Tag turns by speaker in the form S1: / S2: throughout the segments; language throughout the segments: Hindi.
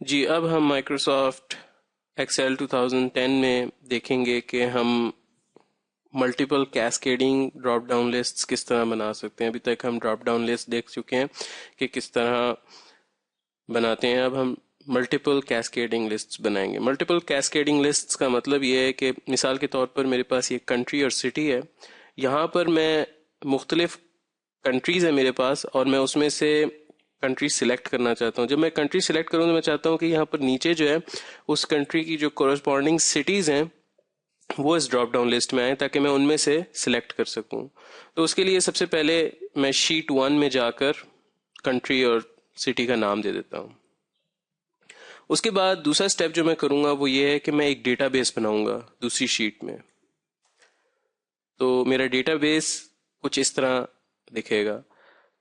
S1: जी, अब हम माइक्रोसॉफ्ट एक्सेल 2010 में देखेंगे कि हम multiple cascading drop down lists किस तरह बना सकते हैं। अभी तक हम ड्रॉप डाउन लिस्ट देख चुके हैं कि किस तरह बनाते हैं। अब हम मल्टीपल कैस्केडिंग लिस्ट्स बनाएंगे। मल्टीपल कैस्केडिंग लिस्ट्स का मतलब ये है कि मिसाल के तौर पर मेरे पास ये कंट्री और सिटी है। यहाँ पर मैं मुख्तलिफ कंट्रीज है मेरे पास और मैं उसमें से कंट्री सिलेक्ट करना चाहता हूँ। जब मैं कंट्री सिलेक्ट करूँ तो मैं चाहता हूँ कि यहाँ पर नीचे जो है उस कंट्री की जो कोरस्पॉन्डिंग सिटीज़ हैं वो इस ड्रॉप डाउन लिस्ट में आए ताकि मैं उनमें से सिलेक्ट कर सकूं। तो उसके लिए सबसे पहले मैं शीट 1 में जाकर कंट्री और सिटी का नाम दे देता हूं। उसके बाद दूसरा स्टेप जो मैं करूंगा वो ये है कि मैं एक डेटाबेस बनाऊंगा दूसरी शीट में। तो मेरा डेटाबेस कुछ इस तरह दिखेगा।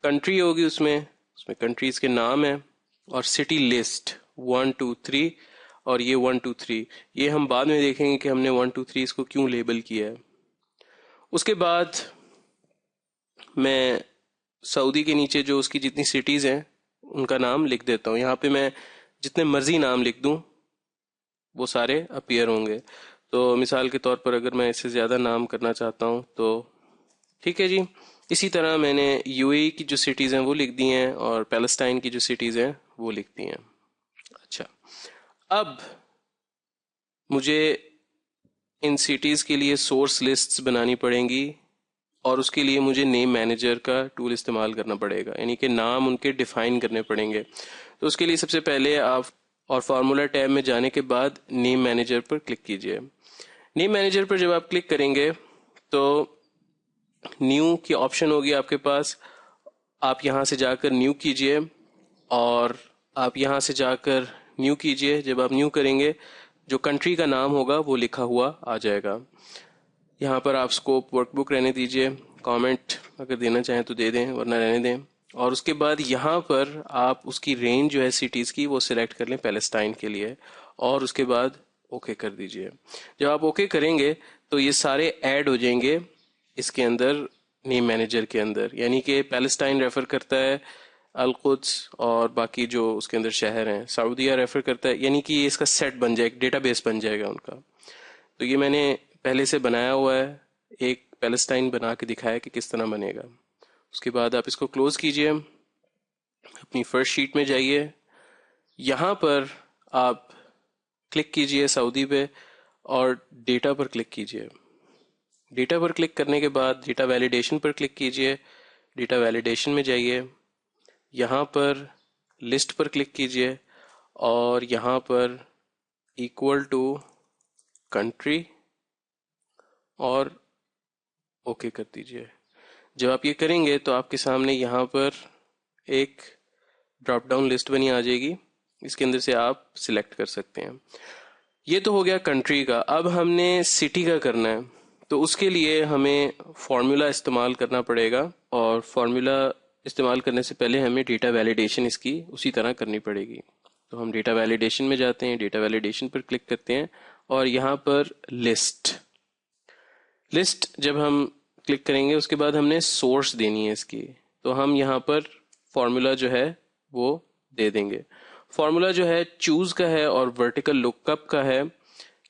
S1: कंट्री होगी उसमें उसमें कंट्रीज के नाम है और सिटी लिस्ट 1 2 3 और ये 1 2 3 ये हम बाद में देखेंगे कि हमने 1 2 3 इसको क्यों लेबल किया है। उसके बाद मैं सऊदी के नीचे जो उसकी जितनी सिटीज हैं उनका नाम लिख देता हूँ। यहाँ पे मैं जितने मर्जी नाम लिख दूँ वो सारे अपीयर होंगे। तो मिसाल के तौर पर अगर मैं इससे ज़्यादा नाम करना चाहता हूँ तो ठीक है जी। इसी तरह मैंने यूएई की जो सिटीज़ हैं वो लिख दी हैं और पैलेस्टाइन की जो सिटीज़ हैं वो लिख दी हैं। अच्छा, अब मुझे इन सिटीज़ के लिए सोर्स लिस्ट्स बनानी पड़ेंगी और उसके लिए मुझे नेम मैनेजर का टूल इस्तेमाल करना पड़ेगा, यानी कि नाम उनके डिफाइन करने पड़ेंगे। तो उसके लिए सबसे पहले आप और फार्मूला टैब में जाने के बाद नेम मैनेजर पर क्लिक कीजिए। नेम मैनेजर पर जब आप क्लिक करेंगे तो न्यू की ऑप्शन होगी आपके पास। आप यहाँ से जाकर न्यू कीजिए और आप यहाँ से जाकर न्यू कीजिए। जब आप न्यू करेंगे जो कंट्री का नाम होगा वो लिखा हुआ आ जाएगा। यहाँ पर आप स्कोप वर्कबुक रहने दीजिए, कमेंट अगर देना चाहें तो दे दें वरना रहने दें। और उसके बाद यहाँ पर आप उसकी रेंज जो है सिटीज़ की वो सिलेक्ट कर लें पैलेस्टाइन के लिए और उसके बाद ओके कर दीजिए। जब आप ओके करेंगे तो ये सारे ऐड हो जाएंगे इसके अंदर नेम मैनेजर के अंदर, यानी कि पैलेस्टाइन रेफर करता है अल-कुद्स और बाकी जो उसके अंदर शहर हैं सऊदीया रेफर करता है, यानी कि ये इसका सेट बन जाएगा, डेटाबेस बन जाएगा उनका। तो ये मैंने पहले से बनाया हुआ है, एक पैलेस्टाइन बना के दिखाया कि किस तरह बनेगा। उसके बाद आप इसको क्लोज कीजिए, अपनी फर्स्ट शीट में जाइए। यहाँ पर आप क्लिक कीजिए सऊदी पे और डेटा पर क्लिक कीजिए। डेटा पर क्लिक करने के बाद डेटा वैलिडेशन पर क्लिक कीजिए। डेटा वैलिडेशन में जाइए, यहाँ पर लिस्ट पर क्लिक कीजिए और यहाँ पर इक्वल टू कंट्री और ओके कर दीजिए। जब आप ये करेंगे तो आपके सामने यहाँ पर एक ड्रॉप डाउन लिस्ट बनी आ जाएगी, इसके अंदर से आप सिलेक्ट कर सकते हैं। ये तो हो गया कंट्री का। अब हमने सिटी का करना है तो उसके लिए हमें फॉर्मूला इस्तेमाल करना पड़ेगा और फॉर्मूला इस्तेमाल करने से पहले हमें डेटा वैलिडेशन इसकी उसी तरह करनी पड़ेगी। तो हम डेटा वैलिडेशन में जाते हैं, डेटा वैलिडेशन पर क्लिक करते हैं और यहाँ पर लिस्ट जब हम क्लिक करेंगे उसके बाद हमने सोर्स देनी है इसकी। तो हम यहाँ पर फॉर्मूला जो है वो दे देंगे। फॉर्मूला जो है चूज का है और वर्टिकल लुकअप का है,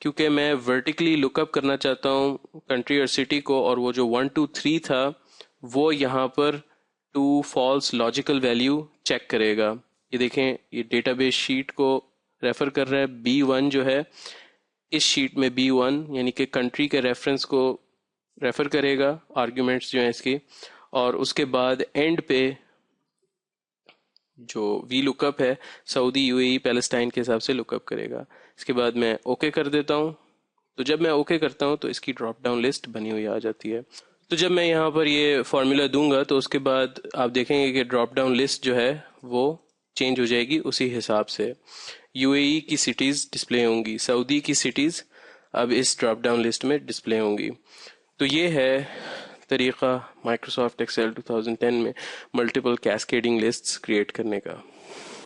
S1: क्योंकि मैं वर्टिकली लुकअप करना चाहता हूँ कंट्री और सिटी को, और वो जो 1 2 3 था वो यहाँ पर two false logical value check करेगा। ये देखें, ये डेटाबेस शीट को रेफर कर रहा है। B1 जो है इस शीट में B1 यानी कि कंट्री के रेफरेंस को रेफर करेगा, आर्ग्यूमेंट्स जो हैं इसकी, और उसके बाद एंड पे जो वी लुकअप है सऊदी यूएई पैलेस्टाइन के हिसाब से लुकअप करेगा। इसके बाद मैं ओके कर देता हूँ। तो जब मैं ओके करता हूँ तो इसकी ड्रॉप डाउन लिस्ट बनी हुई आ जाती है। तो जब मैं यहाँ पर ये फॉर्मूला दूंगा तो उसके बाद आप देखेंगे कि ड्रॉप डाउन लिस्ट जो है वो चेंज हो जाएगी उसी हिसाब से। यूएई की सिटीज़ डिस्प्ले होंगी, सऊदी की सिटीज़ अब इस ड्रॉप डाउन लिस्ट में डिस्प्ले होंगी। तो ये है तरीक़ा माइक्रोसॉफ्ट एक्सेल 2010 में मल्टीपल कैस्केडिंग लिस्ट्स क्रिएट करने का।